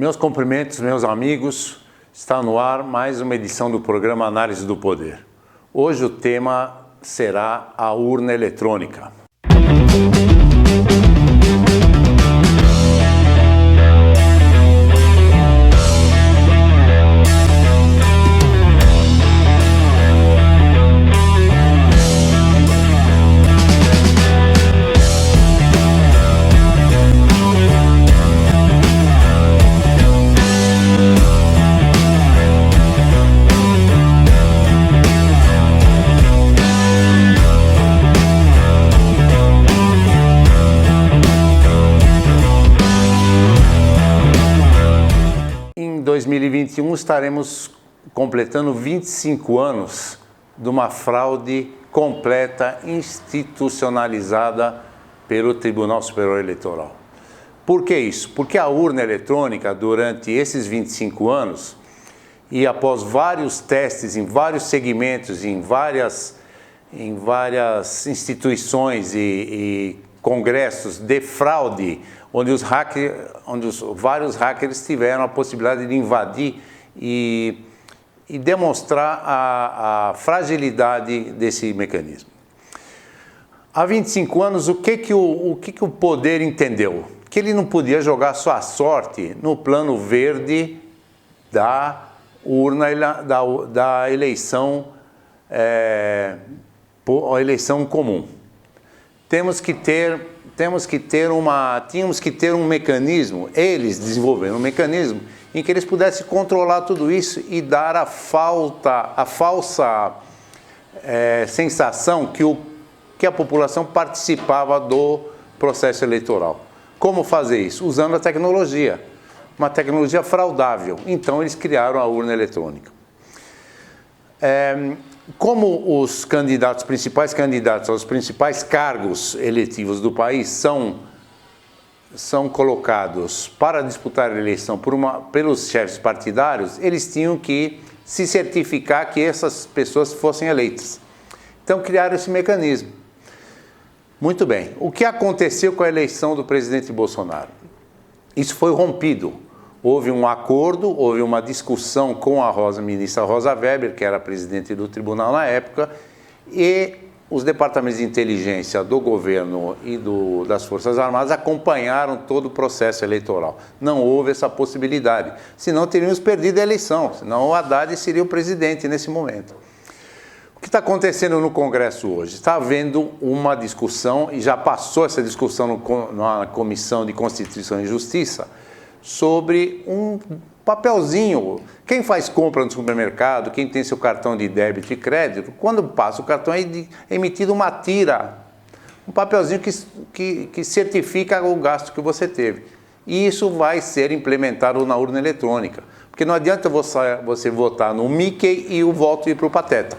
Meus cumprimentos, meus amigos. Está no ar mais uma edição do programa Análise do Poder. Hoje o tema será a urna eletrônica. Em 2021 estaremos completando 25 anos de uma fraude completa, institucionalizada pelo Tribunal Superior Eleitoral. Por que isso? Porque a urna eletrônica, durante esses 25 anos, e após vários testes em vários segmentos, em várias instituições e congressos de fraude, onde vários hackers tiveram a possibilidade de invadir e demonstrar a fragilidade desse mecanismo. Há 25 anos, o que o poder entendeu? Que ele não podia jogar sua sorte no plano verde da urna da eleição, a eleição comum. Tínhamos que ter um mecanismo, eles desenvolveram um mecanismo em que eles pudessem controlar tudo isso e dar a falsa sensação que a população participava do processo eleitoral. Como fazer isso? Usando a tecnologia, uma tecnologia fraudável. Então eles criaram a urna eletrônica. Como os principais candidatos aos principais cargos eletivos do país são colocados para disputar a eleição pelos chefes partidários, eles tinham que se certificar que essas pessoas fossem eleitas. Então criaram esse mecanismo. Muito bem. O que aconteceu com a eleição do presidente Bolsonaro? Isso foi rompido. Houve um acordo, houve uma discussão com a ministra Rosa Weber, que era presidente do tribunal na época, e os departamentos de inteligência do governo e das Forças Armadas acompanharam todo o processo eleitoral. Não houve essa possibilidade, senão teríamos perdido a eleição, senão o Haddad seria o presidente nesse momento. O que está acontecendo no Congresso hoje? Está havendo uma discussão, e já passou essa discussão na Comissão de Constituição e Justiça, sobre um papelzinho. Quem faz compra no supermercado, quem tem seu cartão de débito e crédito, quando passa o cartão é emitido uma tira, um papelzinho que certifica o gasto que você teve. E isso vai ser implementado na urna eletrônica, porque não adianta você votar no Mickey e o voto ir para o Pateta.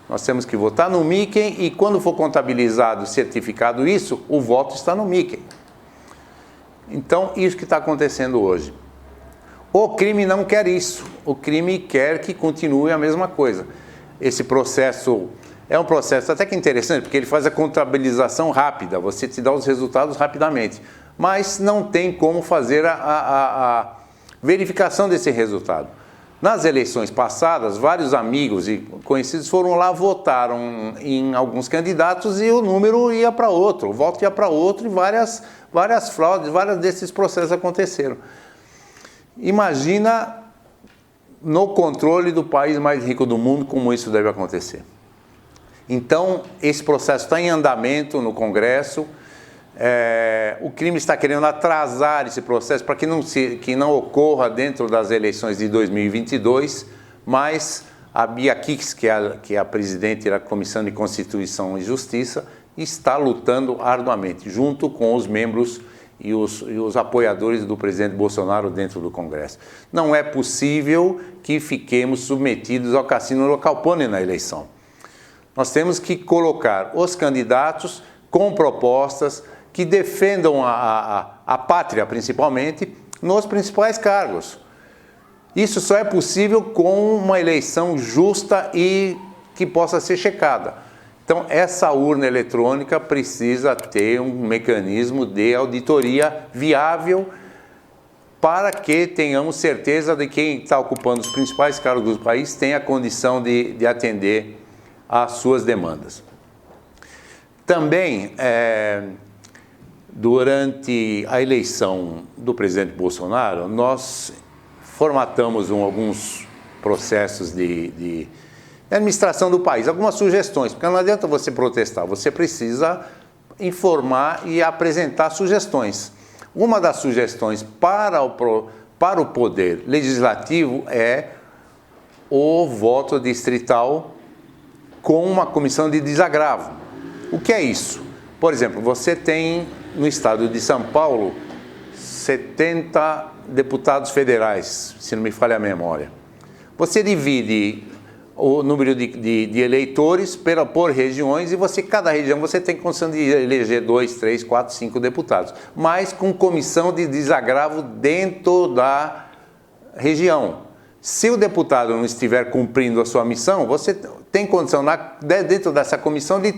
Nós temos que votar no Mickey e quando for contabilizado, certificado isso, o voto está no Mickey. Então, isso que está acontecendo hoje. O crime não quer isso. O crime quer que continue a mesma coisa. Esse processo é um processo até que interessante, porque ele faz a contabilização rápida, você te dá os resultados rapidamente, mas não tem como fazer a verificação desse resultado. Nas eleições passadas, vários amigos e conhecidos foram lá, votaram em alguns candidatos e o número ia para outro, o voto ia para outro e várias fraudes, vários desses processos aconteceram. Imagina no controle do país mais rico do mundo como isso deve acontecer. Então, esse processo está em andamento no Congresso. O crime está querendo atrasar esse processo para que não ocorra dentro das eleições de 2022, mas a Bia Kicis, que é a presidente da Comissão de Constituição e Justiça, está lutando arduamente, junto com os membros e os apoiadores do presidente Bolsonaro dentro do Congresso. Não é possível que fiquemos submetidos ao cassino do Capone na eleição. Nós temos que colocar os candidatos com propostas que defendam a pátria, principalmente, nos principais cargos. Isso só é possível com uma eleição justa e que possa ser checada. Então, essa urna eletrônica precisa ter um mecanismo de auditoria viável para que tenhamos certeza de que quem está ocupando os principais cargos do país tem a condição de atender às suas demandas. Também, durante a eleição do presidente Bolsonaro, nós formatamos alguns processos de administração do país, algumas sugestões, porque não adianta você protestar, você precisa informar e apresentar sugestões. Uma das sugestões para o poder legislativo é o voto distrital com uma comissão de desagravo. O que é isso? Por exemplo, você tem no estado de São Paulo 70 deputados federais, se não me falha a memória. Você divide o número de eleitores por regiões e cada região você tem condição de eleger 2, 3, 4, 5 deputados, mas com comissão de desagravo dentro da região. Se o deputado não estiver cumprindo a sua missão, você tem condição dentro dessa comissão de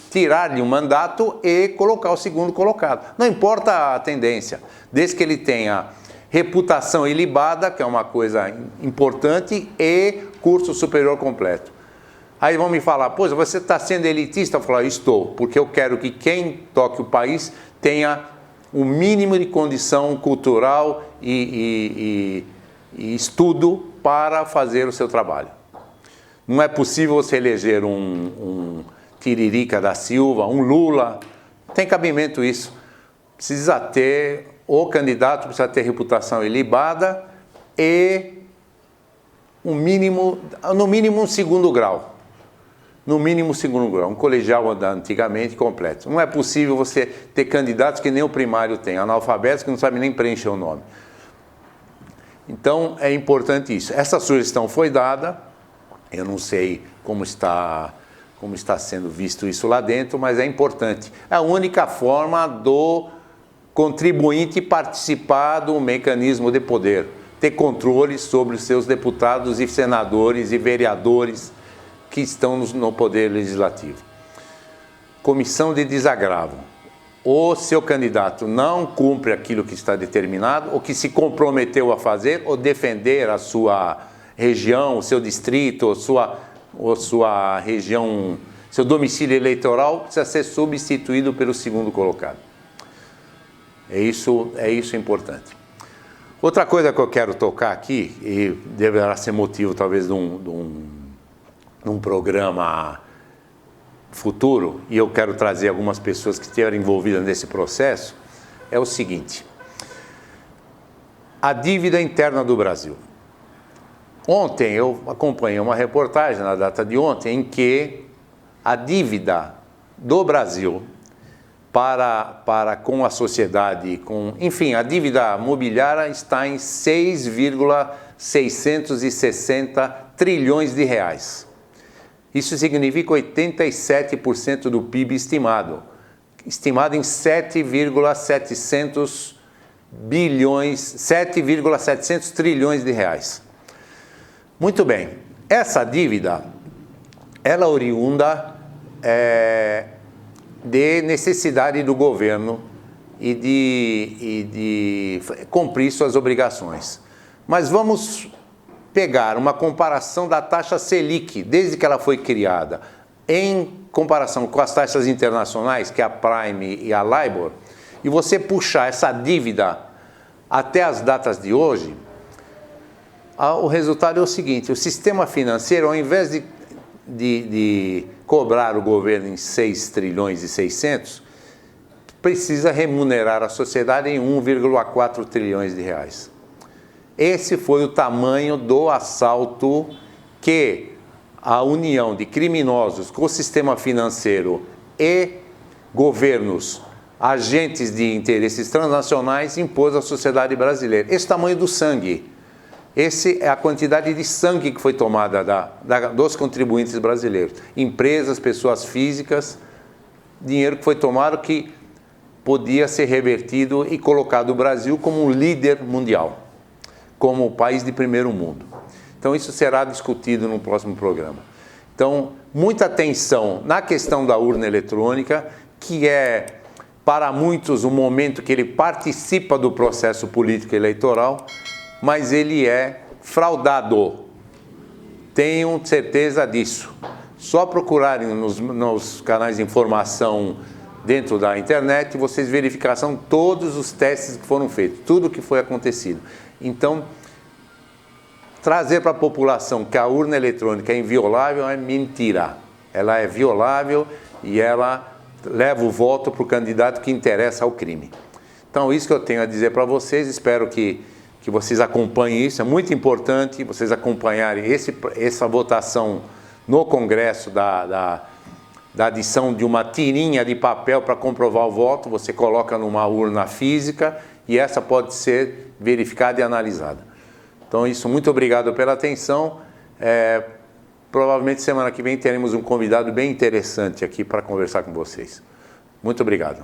tirar-lhe um mandato e colocar o segundo colocado. Não importa a tendência, desde que ele tenha reputação ilibada, que é uma coisa importante, e curso superior completo. Aí vão me falar, pois você está sendo elitista? Eu falo, estou, porque eu quero que quem toque o país tenha o mínimo de condição cultural e estudo para fazer o seu trabalho. Não é possível você eleger um Tiririca da Silva, um Lula, tem cabimento isso. Precisa ter, o candidato precisa ter reputação ilibada e no mínimo um segundo grau. No mínimo um segundo grau, um colegial antigamente completo. Não é possível você ter candidatos que nem o primário tem, analfabetos que não sabem nem preencher o nome. Então é importante isso. Essa sugestão foi dada, eu não sei como está sendo visto isso lá dentro, mas é importante. É a única forma do contribuinte participar do mecanismo de poder, ter controle sobre os seus deputados e senadores e vereadores que estão no poder legislativo. Comissão de desagravo. O seu candidato não cumpre aquilo que está determinado, ou que se comprometeu a fazer, ou defender a sua região, o seu distrito, ou sua região, seu domicílio eleitoral, precisa ser substituído pelo segundo colocado. É isso importante. Outra coisa que eu quero tocar aqui, e deverá ser motivo talvez de um programa futuro, e eu quero trazer algumas pessoas que estiveram envolvidas nesse processo, é o seguinte: a dívida interna do Brasil. Ontem eu acompanhei uma reportagem, na data de ontem, em que a dívida do Brasil para com a sociedade, enfim, a dívida mobiliária está em 6,660 trilhões de reais. Isso significa 87% do PIB estimado em 7,700 trilhões de reais. Muito bem, essa dívida, ela é oriunda de necessidade do governo e de cumprir suas obrigações. Mas vamos pegar uma comparação da taxa Selic, desde que ela foi criada, em comparação com as taxas internacionais, que é a Prime e a LIBOR, e você puxar essa dívida até as datas de hoje, o resultado é o seguinte: o sistema financeiro, ao invés de cobrar o governo em 6 trilhões e 600, precisa remunerar a sociedade em 1,4 trilhões de reais. Esse foi o tamanho do assalto que a união de criminosos com o sistema financeiro e governos, agentes de interesses transnacionais, impôs à sociedade brasileira. Esse tamanho do sangue. Essa é a quantidade de sangue que foi tomada dos contribuintes brasileiros. Empresas, pessoas físicas, dinheiro que foi tomado que podia ser revertido e colocado o Brasil como um líder mundial, como o país de primeiro mundo. Então isso será discutido no próximo programa. Então, muita atenção na questão da urna eletrônica, que é para muitos, um momento que ele participa do processo político eleitoral, mas ele é fraudado. Tenham certeza disso. Só procurarem nos canais de informação dentro da internet, vocês verificarão todos os testes que foram feitos, tudo que foi acontecido. Então, trazer para a população que a urna eletrônica é inviolável é mentira. Ela é violável e ela leva o voto para o candidato que interessa ao crime. Então, isso que eu tenho a dizer para vocês, espero que vocês acompanhem isso, é muito importante vocês acompanharem essa votação no Congresso da adição de uma tirinha de papel para comprovar o voto, você coloca numa urna física e essa pode ser verificada e analisada. Então, isso, muito obrigado pela atenção. Provavelmente semana que vem teremos um convidado bem interessante aqui para conversar com vocês. Muito obrigado.